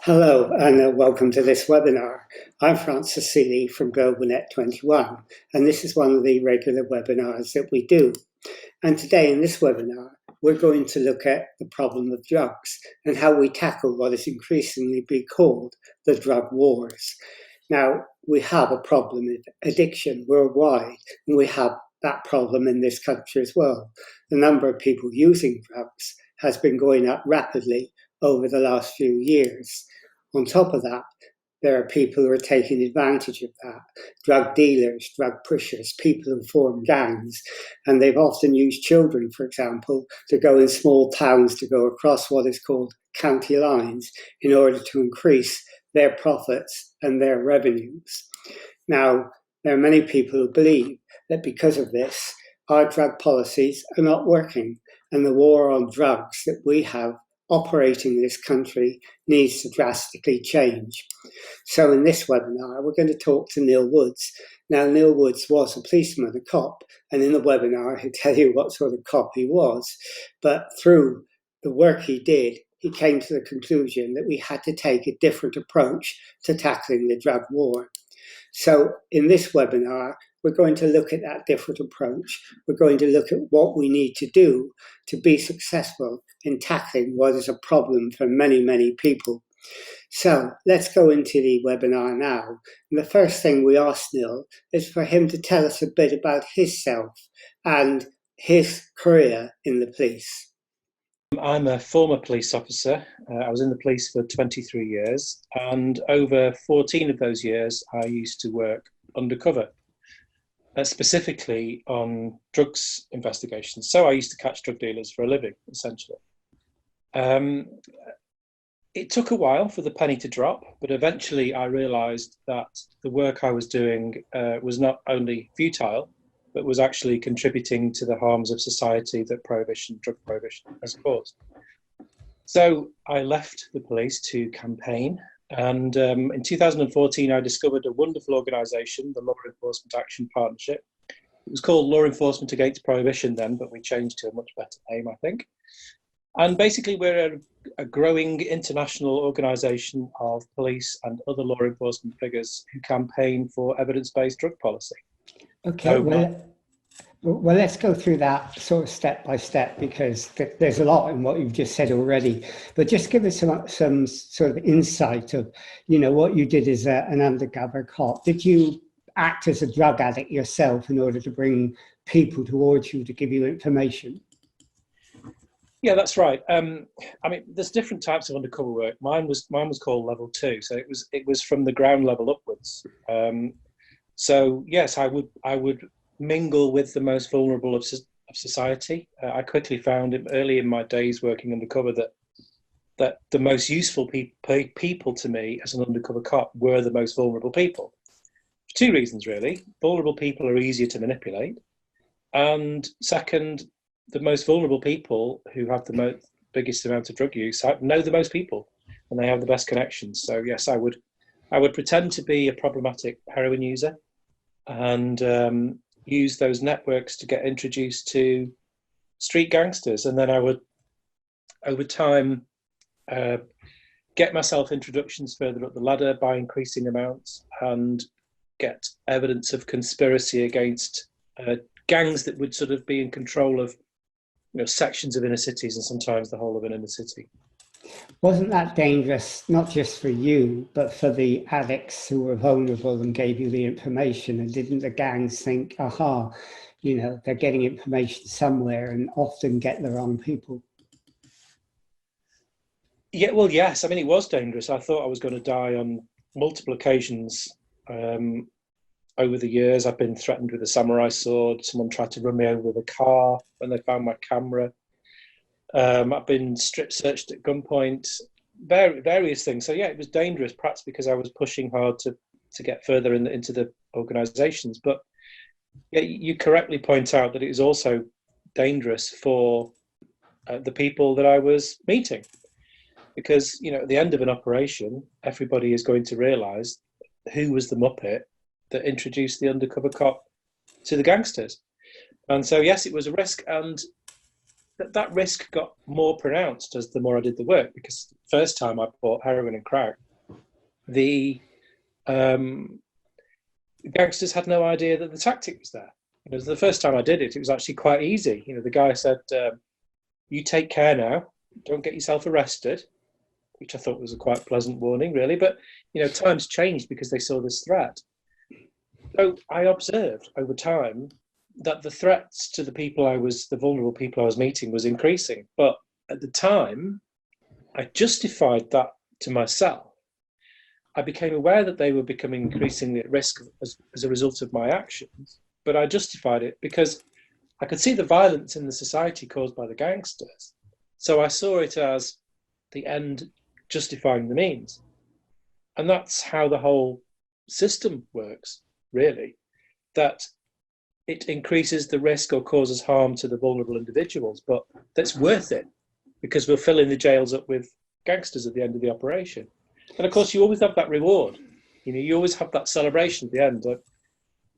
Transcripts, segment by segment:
Hello and welcome to this webinar. I'm Francis Seeley from GlobalNet 21 and this is one of the regular webinars that we do. And today in this webinar we're going to look at the problem of drugs and how we tackle what is increasingly being called the drug wars. Now we have a problem with addiction worldwide and we have that problem in this country as well. The number of people using drugs has been going up rapidly over the last few years. On top of that, there are people who are taking advantage of that. Drug dealers, drug pushers, people who form gangs, and they've often used children, for example, to go in small towns to go across what is called county lines in order to increase their profits and their revenues. Now, there are many people who believe that because of this, our drug policies are not working, and the war on drugs that we have operating in this country needs to drastically change. So in this webinar, we're going to talk to Neil Woods. Now, Neil Woods was a policeman, a cop, and in the webinar, he'll tell you what sort of cop he was. But through the work he did, he came to the conclusion that we had to take a different approach to tackling the drug war. So in this webinar, we're going to look at that different approach. We're going to look at what we need to do to be successful in tackling what is a problem for many, many people. So let's go into the webinar now. And the first thing we asked Neil is for him to tell us a bit about himself and his career in the police. I'm a former police officer. I was in the police for 23 years, and over 14 of those years, I used to work undercover, specifically on drugs investigations. So I used to catch drug dealers for a living, essentially. It took a while for the penny to drop, but eventually I realized that the work I was doing was not only futile, but was actually contributing to the harms of society that drug prohibition has caused. So I left the police to campaign. And in 2014, I discovered a wonderful organisation, the Law Enforcement Action Partnership. It was called Law Enforcement Against Prohibition then, but we changed to a much better name, I think. And basically, we're a growing international organisation of police and other law enforcement figures who campaign for evidence-based drug policy. Okay, well, let's go through that sort of step by step because there's a lot in what you've just said already. But just give us some sort of insight of, what you did as an undercover cop. Did you act as a drug addict yourself in order to bring people towards you to give you information? Yeah, that's right. I mean, there's different types of undercover work. Mine was called level 2, so it was from the ground level upwards. So yes, I would mingle with the most vulnerable of society. I quickly found early in my days working undercover that the most useful people to me as an undercover cop were the most vulnerable people. For two reasons, really. Vulnerable people are easier to manipulate. And second, the most vulnerable people who have the biggest amount of drug use know the most people and they have the best connections. So yes, I would pretend to be a problematic heroin user and use those networks to get introduced to street gangsters. And then I would, over time, get myself introductions further up the ladder by increasing amounts and get evidence of conspiracy against gangs that would sort of be in control of sections of inner cities and sometimes the whole of an inner city. Wasn't that dangerous, not just for you, but for the addicts who were vulnerable and gave you the information? And didn't the gangs think, aha, they're getting information somewhere and often get the wrong people? Yeah, well, yes. I mean, it was dangerous. I thought I was going to die on multiple occasions. Over the years, I've been threatened with a samurai sword. Someone tried to run me over with a car when they found my camera. I've been strip searched at gunpoint, various things. So yeah, it was dangerous, perhaps because I was pushing hard to get further into the organisations. But yeah, you correctly point out that it was also dangerous for the people that I was meeting, because at the end of an operation, everybody is going to realise who was the muppet that introduced the undercover cop to the gangsters. And so yes, it was a risk, and that risk got more pronounced as the more I did the work, because the first time I bought heroin and crack, the gangsters had no idea that the tactic was there. The first time I did it, it was actually quite easy. The guy said, "You take care now, don't get yourself arrested," which I thought was a quite pleasant warning, really. But times changed because they saw this threat. So I observed over time that the threats to the vulnerable people I was meeting, was increasing. But at the time, I justified that to myself. I became aware that they were becoming increasingly at risk as a result of my actions, but I justified it because I could see the violence in the society caused by the gangsters. So I saw it as the end justifying the means. And that's how the whole system works, really, that it increases the risk or causes harm to the vulnerable individuals, but that's worth it because we're filling the jails up with gangsters at the end of the operation. And of course, you always have that reward. You always have that celebration at the end.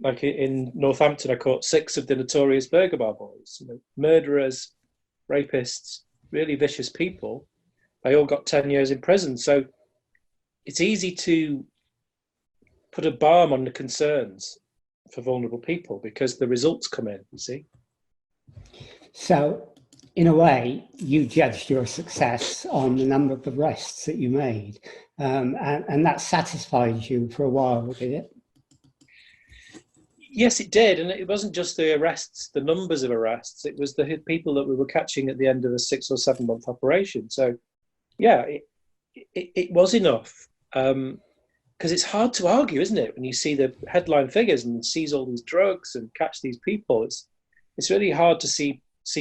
Like in Northampton, I caught 6 of the notorious Burger Bar boys, murderers, rapists, really vicious people. They all got 10 years in prison. So it's easy to put a balm on the concerns for vulnerable people because the results come in, you see. So, in a way, you judged your success on the number of arrests that you made, and that satisfied you for a while, did it? Yes, it did. And it wasn't just the arrests, the numbers of arrests, it was the people that we were catching at the end of a 6 or 7 month operation. So, yeah, it was enough. Because it's hard to argue, isn't it, when you see the headline figures and seize all these drugs and catch these people? It's really hard to see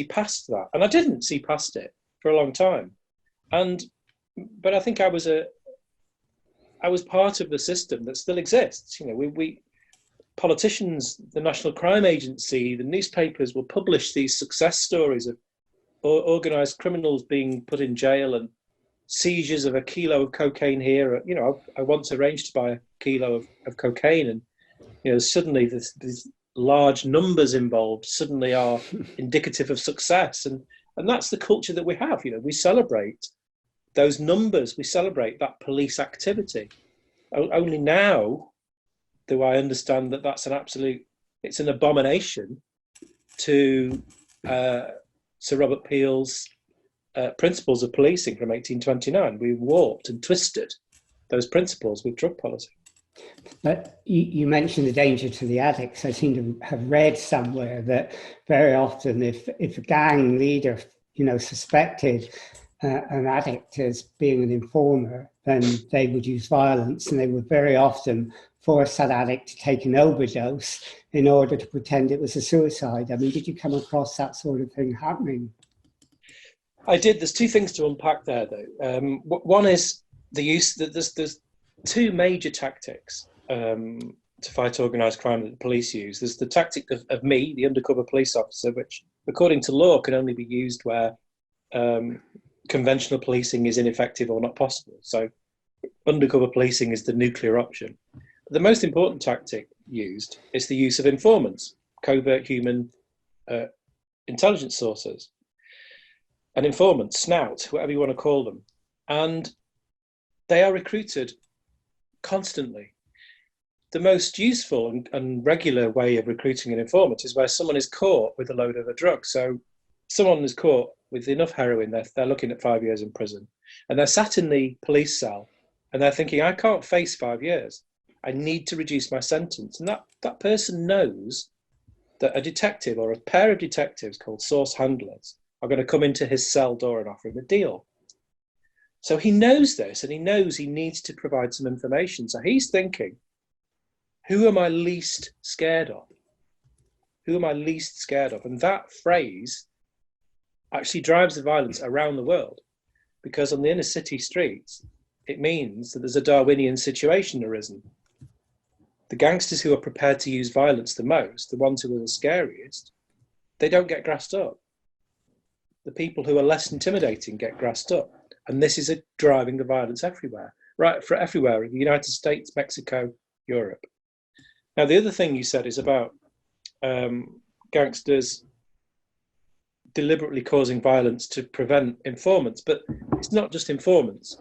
past that, and I didn't see past it for a long time. But I think I was part of the system that still exists. We politicians, the National Crime Agency, the newspapers will publish these success stories of organised criminals being put in jail and seizures of a kilo of cocaine here. I once arranged to buy a kilo of cocaine, and suddenly these large numbers involved suddenly are indicative of success, and that's the culture that we have. We celebrate those numbers, we celebrate that police activity. Only now do I understand that that's it's an abomination to Sir Robert Peel's principles of policing from 1829. We warped and twisted those principles with drug policy. But you mentioned the danger to the addicts. I seem to have read somewhere that very often if a gang leader, suspected an addict as being an informer, then they would use violence, and they would very often force that addict to take an overdose in order to pretend it was a suicide. I mean, did you come across that sort of thing happening? I did. There's 2 things to unpack there, though. One is the use that there's 2 major tactics to fight organised crime that the police use. There's the tactic of me, the undercover police officer, which, according to law, can only be used where conventional policing is ineffective or not possible. So undercover policing is the nuclear option. But the most important tactic used is the use of informants, covert human intelligence sources. An informant, snout, whatever you want to call them. And they are recruited constantly. The most useful and regular way of recruiting an informant is where someone is caught with a load of a drug. So someone is caught with enough heroin, they're looking at 5 years in prison, and they're sat in the police cell and they're thinking, I can't face 5 years. I need to reduce my sentence. And that person knows that a detective or a pair of detectives called source handlers are going to come into his cell door and offer him a deal. So he knows this, and he knows he needs to provide some information. So he's thinking, who am I least scared of? Who am I least scared of? And that phrase actually drives the violence around the world, because on the inner city streets, it means that there's a Darwinian situation arisen. The gangsters who are prepared to use violence the most, the ones who are the scariest, they don't get grassed up. The people who are less intimidating get grassed up. And this is driving the violence everywhere, everywhere, the United States, Mexico, Europe. Now, the other thing you said is about gangsters deliberately causing violence to prevent informants. But it's not just informants.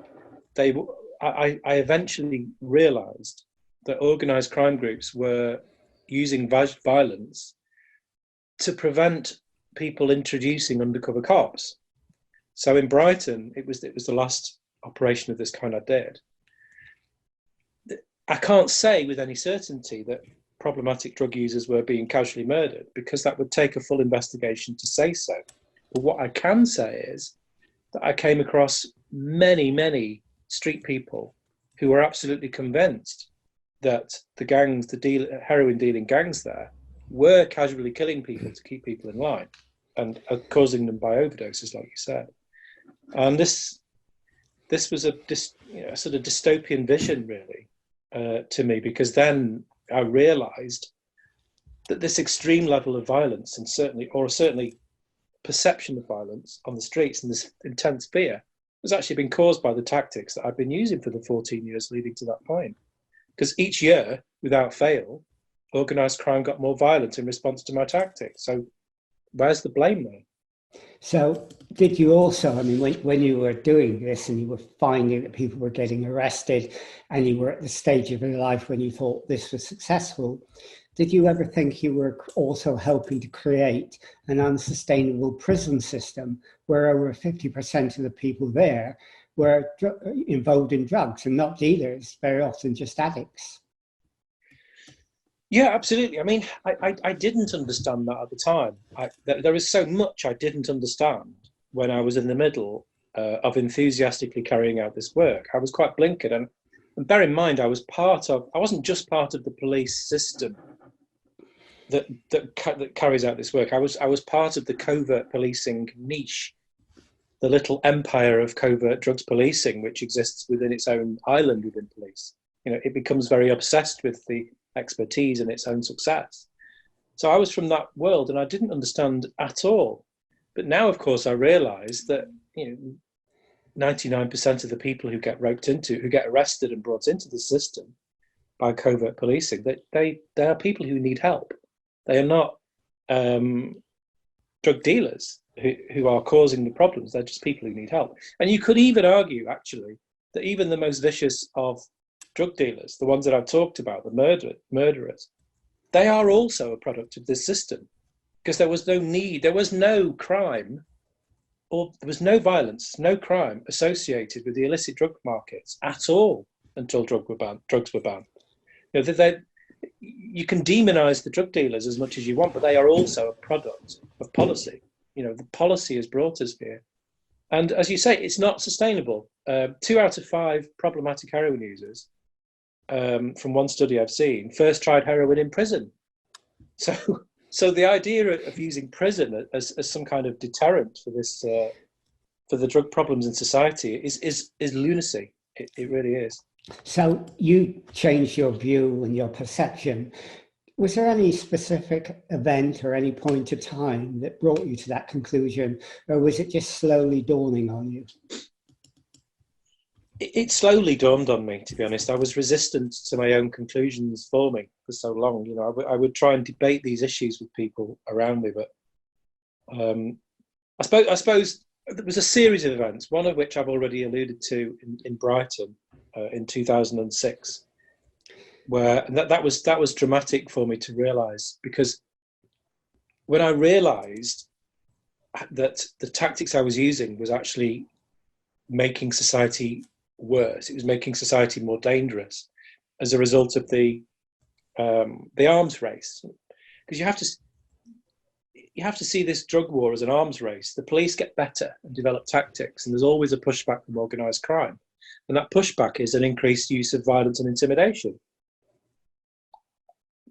I eventually realised that organised crime groups were using violence to prevent people introducing undercover cops. So in Brighton, it was the last operation of this kind I did. I can't say with any certainty that problematic drug users were being casually murdered, because that would take a full investigation to say so. But what I can say is that I came across many street people who were absolutely convinced that the gangs, heroin dealing gangs there, were casually killing people to keep people in line and causing them by overdoses, like you said. And this was a sort of dystopian vision, really, to me, because then I realised that this extreme level of violence, and certainly perception of violence on the streets, and this intense fear, was actually being caused by the tactics that I've been using for the 14 years leading to that point. Because each year, without fail, organised crime got more violent in response to my tactics. So where's the blame there? So did you also, I mean, when you were doing this and you were finding that people were getting arrested and you were at the stage of your life when you thought this was successful, did you ever think you were also helping to create an unsustainable prison system where over 50% of the people there were involved in drugs and not dealers, very often just addicts? Yeah, absolutely. I mean, I didn't understand that at the time. There is so much I didn't understand when I was in the middle of enthusiastically carrying out this work. I was quite blinkered. And bear in mind, I wasn't just part of the police system that carries out this work. I was part of the covert policing niche, the little empire of covert drugs policing, which exists within its own island within police. It becomes very obsessed with the expertise and its own success. So I was from that world and I didn't understand at all. But now, of course, I realise that 99% of the people who get arrested and brought into the system by covert policing, that they are people who need help. They are not drug dealers who are causing the problems. They're just people who need help. And you could even argue, actually, that even the most vicious of drug dealers, the ones that I've talked about, the murderers, they are also a product of this system, because there was no need, there was no crime, or there was no violence, no crime associated with the illicit drug markets at all until drugs were banned. You can demonize the drug dealers as much as you want, but they are also a product of policy. The policy has brought us here. And as you say, it's not sustainable. 2 out of 5 problematic heroin users, from one study I've seen, first tried heroin in prison. So the idea of using prison as some kind of deterrent for this, for the drug problems in society is lunacy. It really is. So you changed your view and your perception. Was there any specific event or any point of time that brought you to that conclusion, or was it just slowly dawning on you? It slowly dawned on me, to be honest. I was resistant to my own conclusions forming for so long. I would try and debate these issues with people around me, but I suppose there was a series of events, one of which I've already alluded to in Brighton in 2006, where that was dramatic for me to realise, because when I realised that the tactics I was using was actually making society worse, it was making society more dangerous as a result of the arms race, because you have to see this drug war as an arms race. The police get better and develop tactics, and there's always a pushback from organised crime, and that pushback is an increased use of violence and intimidation.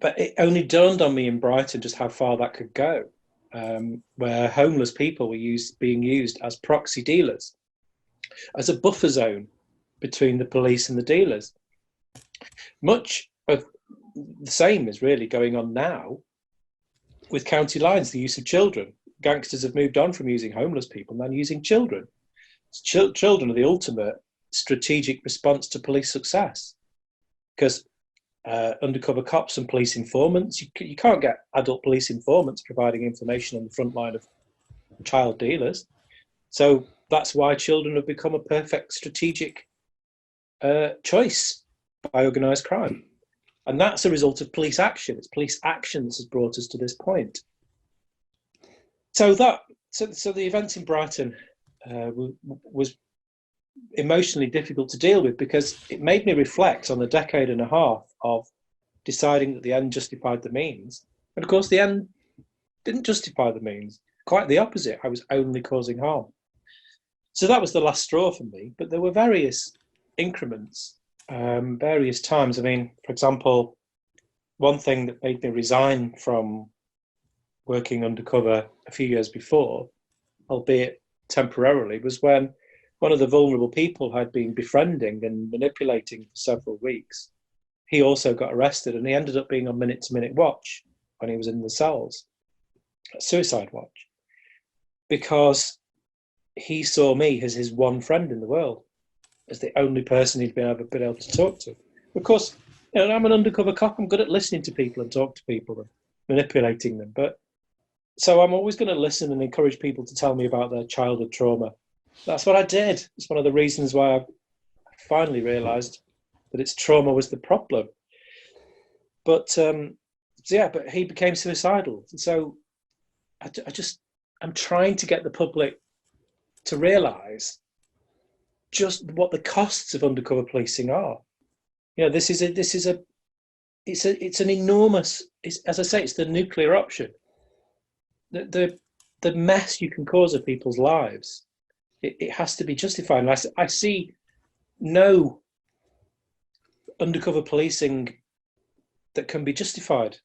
But it only dawned on me in Brighton just how far that could go, where homeless people were being used as proxy dealers, as a buffer zone between the police and the dealers. Much of the same is really going on now with county lines, the use of children. Gangsters have moved on from using homeless people and then using children. Children are the ultimate strategic response to police success, because undercover cops and police informants, you can't get adult police informants providing information on the front line of child dealers. So that's why children have become a perfect strategic choice by organised crime. And that's a result of police action. It's police action that has brought us to this point. So the events in Brighton was emotionally difficult to deal with, because it made me reflect on a decade and a half of deciding that the end justified the means. And of course, the end didn't justify the means. Quite the opposite. I was only causing harm. So that was the last straw for me. But there were various increments, various times. I mean, for example, one thing that made me resign from working undercover a few years before, albeit temporarily, was when one of the vulnerable people I'd been befriending and manipulating for several weeks, he also got arrested, and he ended up being on minute-to-minute watch when he was in the cells, suicide watch, because he saw me as his one friend in the world, as the only person he'd been able to talk to. Of course, I'm an undercover cop. I'm good at listening to people and talk to people and manipulating them. But so I'm always going to listen and encourage people to tell me about their childhood trauma. That's what I did. It's one of the reasons why I finally realised that its trauma was the problem. But but he became suicidal. And so I'm trying to get the public to realise just what the costs of undercover policing are. It's an enormous, as I say, it's the nuclear option. The mess you can cause of people's lives, it has to be justified. And I see no undercover policing that can be justified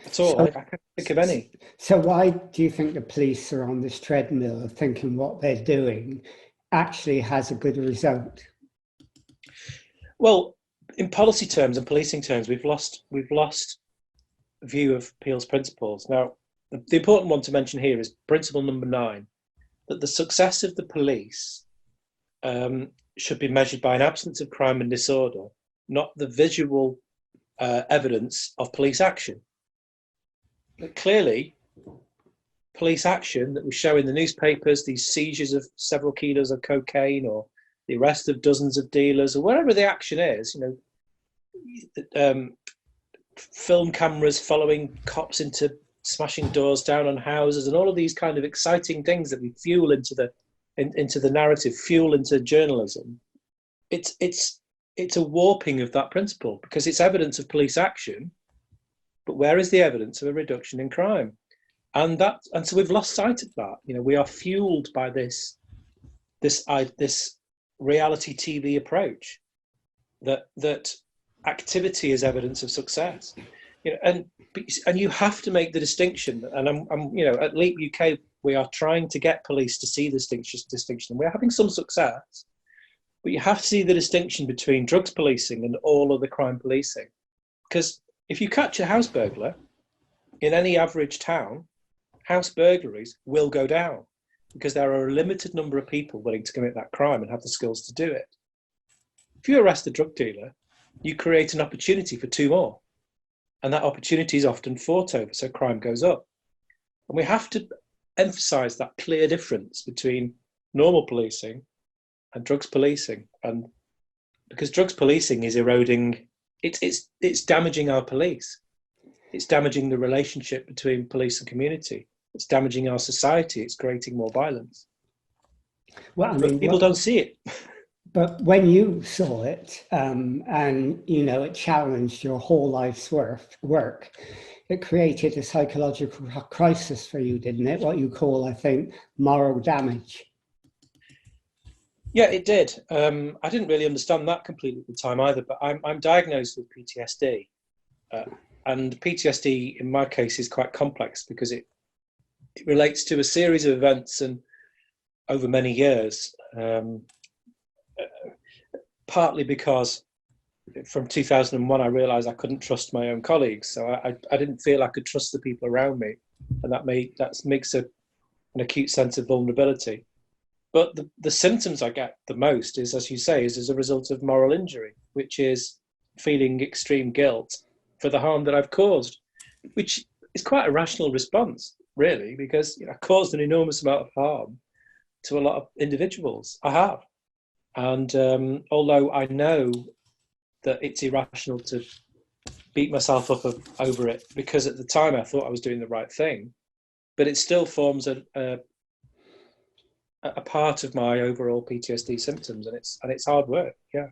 at all. I can't think of any. So why do you think the police are on this treadmill of thinking what they're doing actually has a good result? Well, in policy terms and policing terms, we've lost view of Peel's principles. Now, the important one to mention here is principle number 9, that the success of the police should be measured by an absence of crime and disorder, not the visual evidence of police action. But clearly, police action that we show in the newspapers, these seizures of several kilos of cocaine, or the arrest of dozens of dealers, or whatever the action is, film cameras following cops into smashing doors down on houses, and all of these kind of exciting things that we fuel into the narrative, fuel into journalism. It's a warping of that principle, because it's evidence of police action, but where is the evidence of a reduction in crime? And so we've lost sight of that. We are fueled by this reality TV approach that activity is evidence of success. And you have to make the distinction. And I'm at Leap UK, we are trying to get police to see this distinction. We're having some success, but you have to see the distinction between drugs policing and all other crime policing. Because if you catch a house burglar in any average town, house burglaries will go down, because there are a limited number of people willing to commit that crime and have the skills to do it. If you arrest a drug dealer, you create an opportunity for 2 more. And that opportunity is often fought over, so crime goes up. And we have to emphasise that clear difference between normal policing and drugs policing. And because drugs policing is eroding, it's damaging our police. It's damaging the relationship between police and community. It's damaging our society. It's creating more violence. Well, but people don't see it. But when you saw it, and it challenged your whole life's work, it created a psychological crisis for you, didn't it? What you call, I think, moral damage. Yeah, it did. I didn't really understand that completely at the time either. But I'm diagnosed with PTSD, and PTSD in my case is quite complex, because it relates to a series of events and over many years. Partly because from 2001, I realised I couldn't trust my own colleagues, so I didn't feel I could trust the people around me, and that makes an acute sense of vulnerability. But the symptoms I get the most is, as you say, is as a result of moral injury, which is feeling extreme guilt for the harm that I've caused, which is quite a rational response. really, because I caused an enormous amount of harm to a lot of individuals. I have. And although I know that it's irrational to beat myself up over it, because at the time I thought I was doing the right thing, but it still forms a part of my overall PTSD symptoms, and it's hard work. Yeah.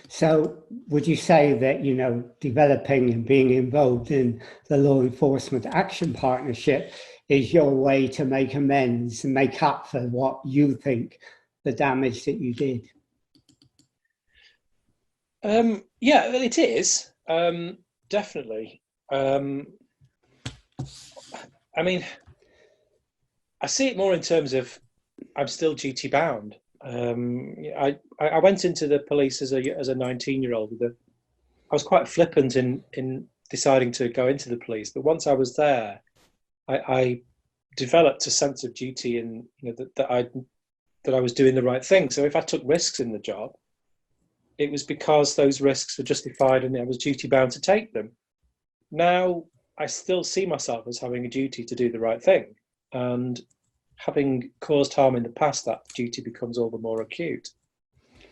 So would you say that, developing and being involved in the law enforcement action partnership is your way to make amends and make up for what you think the damage that you did? Yeah, it is. Definitely. I mean, I see it more in terms of I'm still duty bound. I went into the police as a 19-year-old. I was quite flippant in deciding to go into the police, but once I was there, I developed a sense of duty, and that I was doing the right thing. So if I took risks in the job, it was because those risks were justified, and I was duty bound to take them. Now I still see myself as having a duty to do the right thing, and having caused harm in the past, that duty becomes all the more acute.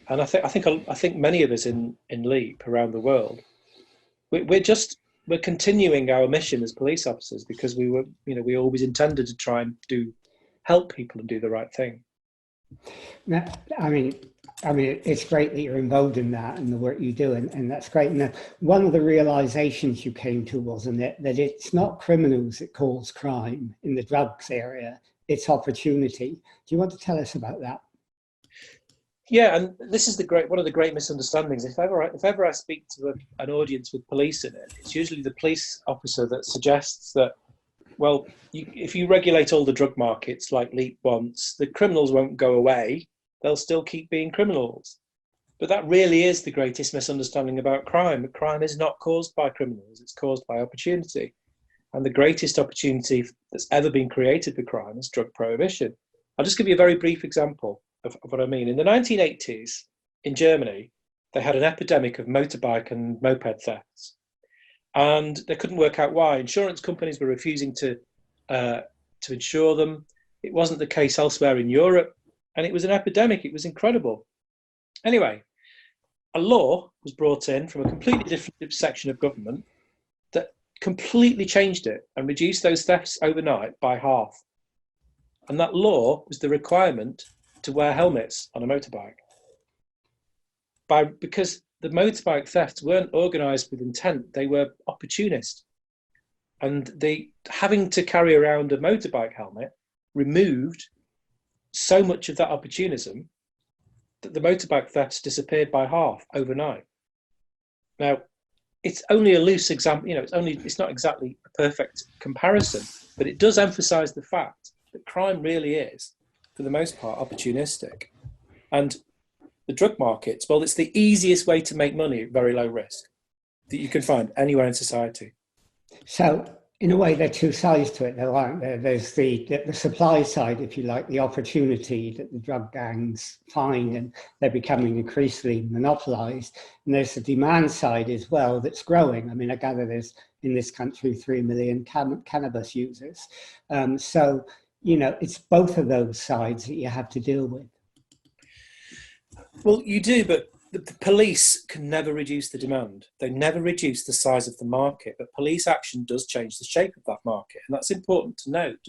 And I think many of us in LEAP around the world, we're continuing our mission as police officers because we always intended to try and help people and do the right thing. Now, I mean, it's great that you're involved in that and the work you do, and that's great. And one of the realizations you came to, wasn't it, that it's not criminals that cause crime in the drugs area, it's opportunity. Do you want to tell us about that? Yeah, and this is one of the great misunderstandings. If ever I speak to an audience with police in it, it's usually the police officer that suggests that, well, if you regulate all the drug markets like LEAP wants, the criminals won't go away. They'll still keep being criminals. But that really is the greatest misunderstanding about crime. Crime is not caused by criminals, it's caused by opportunity. And the greatest opportunity that's ever been created for crime is drug prohibition. I'll just give you a very brief example of what I mean. In the 1980s, in Germany, they had an epidemic of motorbike and moped thefts. And they couldn't work out why. Insurance companies were refusing to insure them. It wasn't the case elsewhere in Europe. And it was an epidemic. It was incredible. Anyway, a law was brought in from a completely different section of government that completely changed it and reduced those thefts overnight by half. And that law was the requirement to wear helmets on a motorbike. Because the motorbike thefts weren't organised with intent, they were opportunist. And having to carry around a motorbike helmet removed so much of that opportunism that the motorbike thefts disappeared by half overnight. Now, it's only a loose example, it's not exactly a perfect comparison, but it does emphasize the fact that crime really is, for the most part, opportunistic. And the drug markets, well, it's the easiest way to make money at very low risk that you can find anywhere in society. So, in a way, there are two sides to it, though, aren't there? There's the supply side, if you like, the opportunity that the drug gangs find, and they're becoming increasingly monopolized. And there's the demand side as well that's growing. I mean, I gather there's, in this country, 3 million cannabis users. So, it's both of those sides that you have to deal with. Well, you do, but the police can never reduce the demand. They never reduce the size of the market, but police action does change the shape of that market. And that's important to note.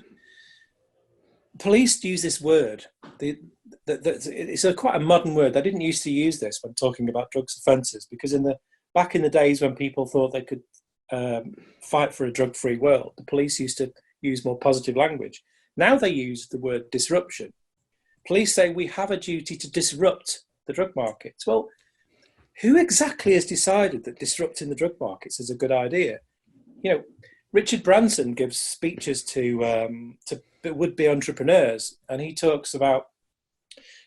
Police use this word. It's quite a modern word. They didn't used to use this when talking about drugs offences, because back in the days when people thought they could fight for a drug-free world, the police used to use more positive language. Now they use the word disruption. Police say we have a duty to disrupt the drug markets. Well, who exactly has decided that disrupting the drug markets is a good idea? Richard Branson gives speeches to would-be entrepreneurs, and he talks about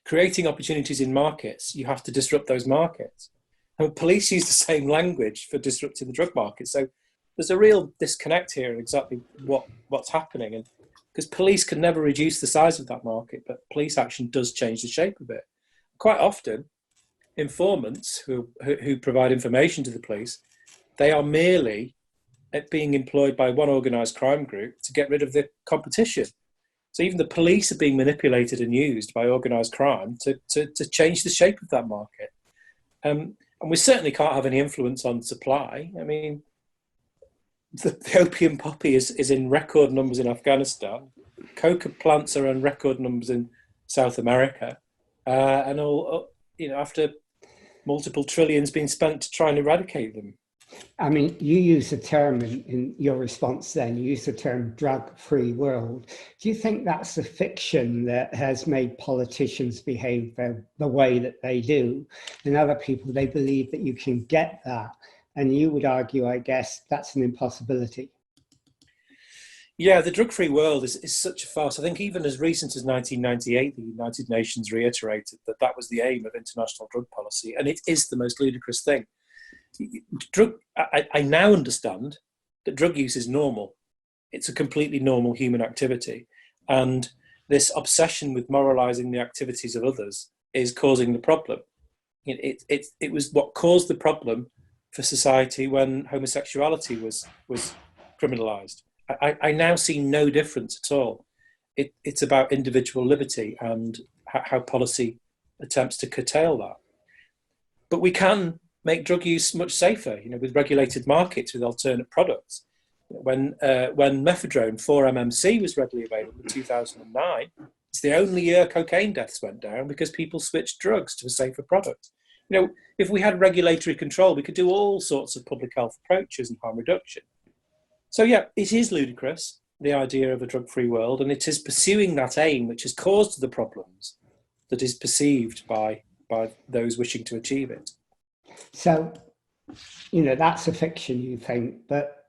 creating opportunities in markets. You have to disrupt those markets. And police use the same language for disrupting the drug market. So there's a real disconnect here in exactly what's happening. And because police can never reduce the size of that market, but police action does change the shape of it. Quite often, informants who provide information to the police, they are merely it being employed by one organised crime group to get rid of the competition. So even the police are being manipulated and used by organised crime to change the shape of that market. And we certainly can't have any influence on supply. I mean, the opium poppy is in record numbers in Afghanistan. Coca plants are in record numbers in South America. And all, after multiple trillions being spent to try and eradicate them. I mean, you use the term in your response then, you use the term drug-free world. Do you think that's the fiction that has made politicians behave the way that they do? And other people, they believe that you can get that. And you would argue, I guess, that's an impossibility. Yeah, the drug-free world is such a farce. I think even as recent as 1998, the United Nations reiterated that that was the aim of international drug policy. And it is the most ludicrous thing. I now understand that drug use is normal. It's a completely normal human activity. And this obsession with moralizing the activities of others is causing the problem. It was what caused the problem for society when homosexuality was criminalized. I now see no difference at all. It's about individual liberty and how policy attempts to curtail that. But we can make drug use much safer, with regulated markets, with alternate products. When methadone 4-MMC was readily available in 2009, it's the only year cocaine deaths went down because people switched drugs to a safer product. If we had regulatory control, we could do all sorts of public health approaches and harm reduction. So yeah, it is ludicrous, the idea of a drug-free world, and it is pursuing that aim which has caused the problems that is perceived by those wishing to achieve it. So, that's a fiction, you think, but,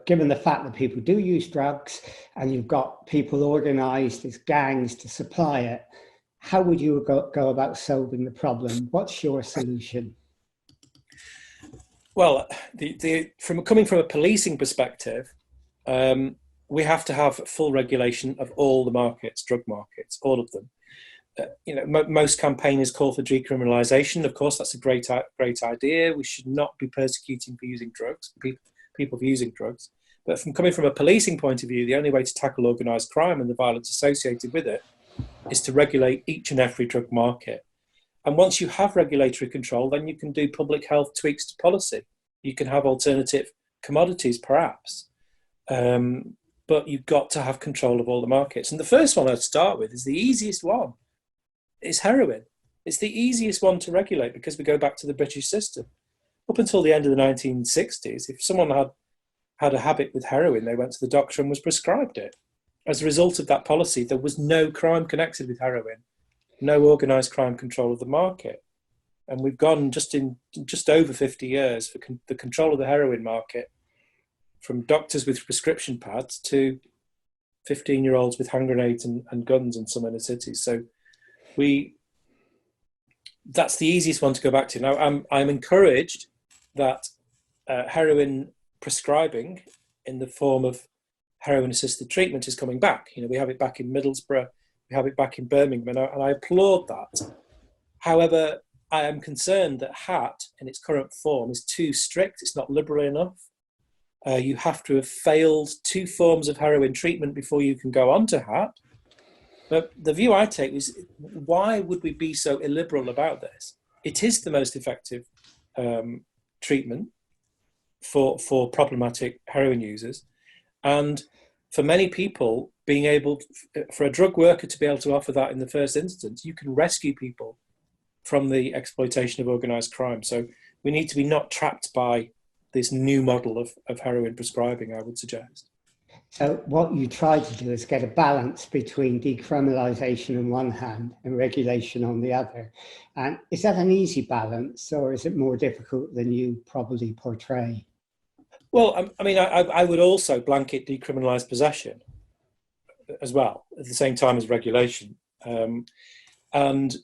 given the fact that people do use drugs and you've got people organized as gangs to supply it, how would you go about solving the problem? What's your solution? Well, coming from a policing perspective, we have to have full regulation of all the markets, drug markets, all of them. Most campaigners call for decriminalisation. Of course, that's a great idea. We should not be persecuting for using drugs, people for using drugs. But coming from a policing point of view, the only way to tackle organised crime and the violence associated with it is to regulate each and every drug market. And once you have regulatory control, then you can do public health tweaks to policy. You can have alternative commodities, perhaps. But you've got to have control of all the markets. And the first one I'd start with is the easiest one. It's heroin. It's the easiest one to regulate because we go back to the British system. Up until the end of the 1960s, if someone had a habit with heroin, they went to the doctor and was prescribed it. As a result of that policy, there was no crime connected with heroin, no organised crime control of the market. And we've gone just over 50 years for the control of the heroin market, from doctors with prescription pads to 15-year-olds with hand grenades and guns in some inner cities. So that's the easiest one to go back to. Now, I'm encouraged that heroin prescribing in the form of heroin-assisted treatment is coming back. We have it back in Middlesbrough, we have it back in Birmingham, and I applaud that. However, I am concerned that HAT in its current form is too strict. It's not liberal enough. You have to have failed 2 forms of heroin treatment before you can go on to HAT. But the view I take is, why would we be so illiberal about this? It is the most effective treatment for problematic heroin users. And for many people, for a drug worker to be able to offer that in the first instance, you can rescue people from the exploitation of organised crime. So we need to be not trapped by this new model of heroin prescribing, I would suggest. So what you try to do is get a balance between decriminalisation on one hand and regulation on the other. And is that an easy balance, or is it more difficult than you probably portray? Well, I would also blanket decriminalise possession as well, at the same time as regulation. And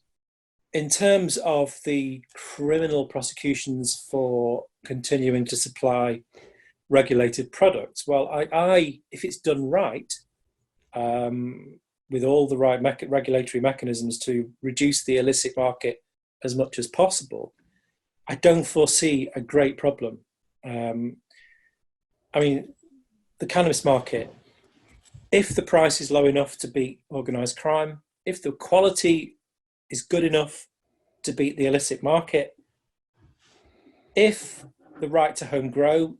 in terms of the criminal prosecutions for continuing to supply regulated products, well, if it's done right, with all the right regulatory mechanisms to reduce the illicit market as much as possible, I don't foresee a great problem. I mean, the cannabis market, if the price is low enough to beat organised crime, if the quality is good enough to beat the illicit market, if the right to home grow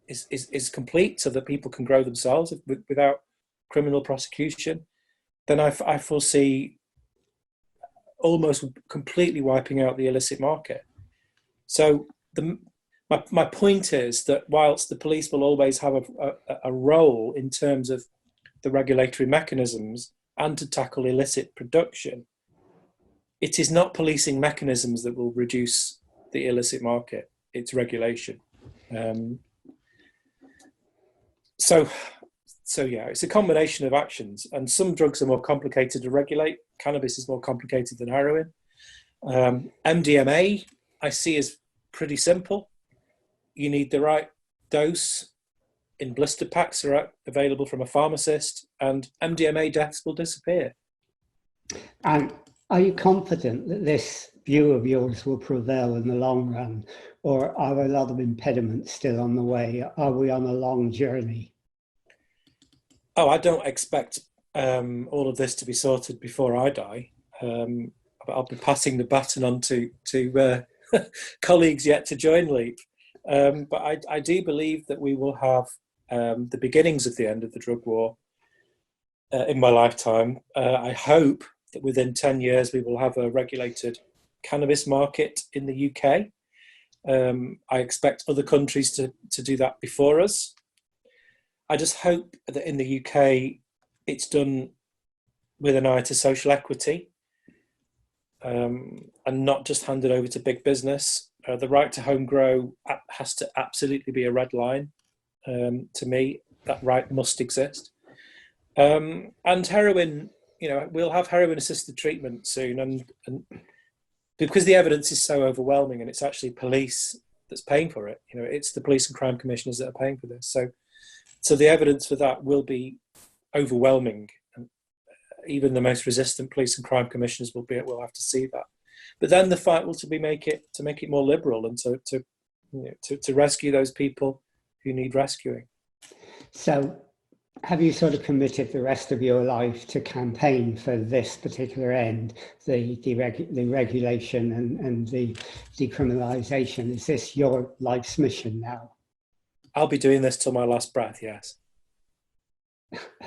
is complete so that people can grow themselves without criminal prosecution, then I foresee almost completely wiping out the illicit market. So my point is that whilst the police will always have a role in terms of the regulatory mechanisms and to tackle illicit production, it is not policing mechanisms that will reduce the illicit market, it's regulation. So yeah, it's a combination of actions, and some drugs are more complicated to regulate. Cannabis is more complicated than heroin. MDMA I see as pretty simple. You need the right dose in blister packs are available from a pharmacist, and MDMA deaths will disappear. And are you confident that this view of yours will prevail in the long run, or are a lot of impediments still on the way? Are we on a long journey? Oh, I don't expect all of this to be sorted before I die. But I'll be passing the baton on to colleagues yet to join LEAP. But I do believe that we will have the beginnings of the end of the drug war in my lifetime. I hope that within 10 years we will have a regulated cannabis market in the UK. I expect other countries to do that before us. I just hope that in the UK it's done with an eye to social equity and not just handed over to big business. The right to home grow has to absolutely be a red line. To me, that right must exist. And heroin, we'll have heroin assisted treatment soon, and because the evidence is so overwhelming, and it's actually police that's paying for it. It's the police and crime commissioners that are paying for this. So the evidence for that will be overwhelming, and even the most resistant police and crime commissioners will have to see that. But then the fight will to make it more liberal, and to rescue those people who need rescuing. So, have you sort of committed the rest of your life to campaign for this particular end, the regulation and the decriminalisation? Is this your life's mission now? I'll be doing this till my last breath, yes.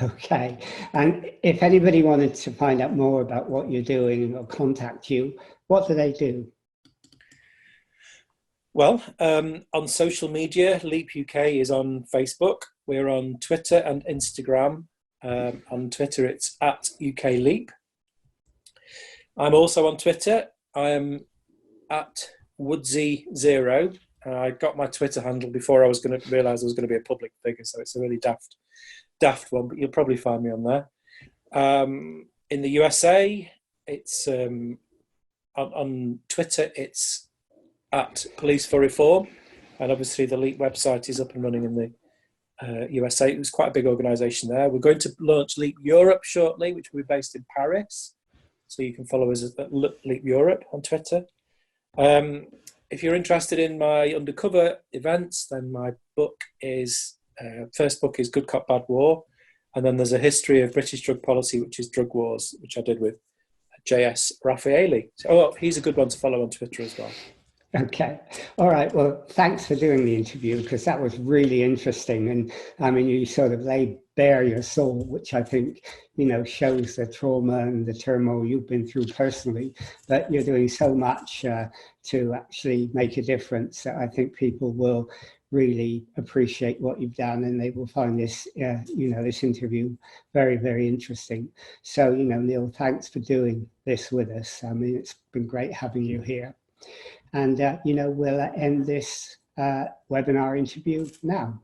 Okay. And if anybody wanted to find out more about what you're doing or contact you, what do they do? Well, on social media, Leap UK is on Facebook. We're on Twitter and Instagram. On Twitter, it's @UKLeap. I'm also on Twitter. I am @Woodsy0. I got my Twitter handle before I was going to realise I was going to be a public figure, so it's a really daft one, but you'll probably find me on there. In the USA, it's on Twitter, it's @Police4Reform, and obviously the LEAP website is up and running in the USA. It was quite a big organisation there. We're going to launch LEAP Europe shortly, which will be based in Paris, so you can follow us at LEAP Europe on Twitter. If you're interested in my undercover events, then my book is, first book is Good Cop, Bad War. And then there's a history of British drug policy, which is Drug Wars, which I did with J.S. Raffaele. So, he's a good one to follow on Twitter as well. Okay. All right. Well, thanks for doing the interview, because that was really interesting. And I mean, you sort of laid bare your soul, which I think, shows the trauma and the turmoil you've been through personally, but you're doing so much to actually make a difference that I think people will really appreciate what you've done, and they will find this, this interview very, very interesting. So, Neil, thanks for doing this with us. I mean, it's been great having you here. And, we'll end this webinar interview now.